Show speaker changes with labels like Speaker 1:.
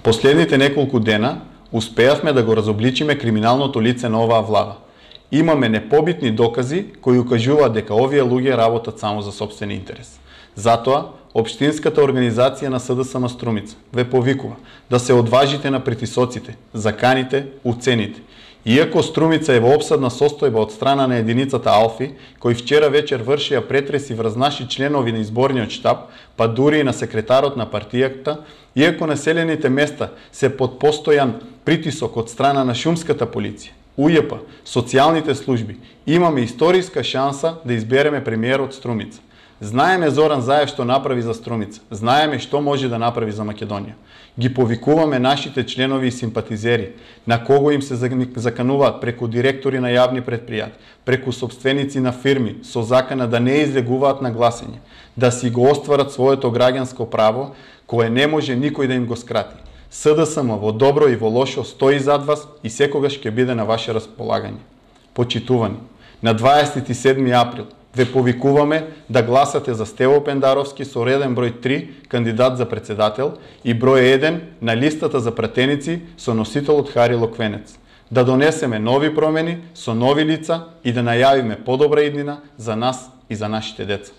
Speaker 1: Последните неколку дена успеавме да го разобличиме криминалното лице на оваа влада. Имаме непобитни докази кои укажуваат дека овие луѓе работат само за сопствен интерес. Затоа, Општинската организација на СДСМ Струмица ве повикува да се одважите на притисоците, заканите, уцените. Иако Струмица е во обсадна состојба од страна на единицата Алфи, кои вчера вечер вршија претреси врз наши членови на изборниот штаб, па дури и на секретарот на партијата, иако населените места се под постојан притисок од страна на шумската полиција, УЈП, социјалните служби, имаме историска шанса да избереме премиерот Струмица. Знаеме Зоран Заев што направи за Струмица, знаеме што може да направи за Македонија. Ги повикуваме нашите членови и симпатизери, на кого им се закануваат преку директори на јавни предпријатија, преку собственици на фирми, со закана да не излегуваат на гласење, да си го остварат своето граѓанско право, кое не може никој да им го скрати. СДСМ во добро и во лошо стои зад вас и секогаш ќе биде на ваше располагање. Почитувани, на 27 април ве повикуваме да гласате за Стево Пендаровски со реден број 3 кандидат за председател и број 1 на листата за пратеници со носителот Хари Локвенец. Да донесеме нови промени со нови лица и да најавиме подобра иднина за нас и за нашите деца.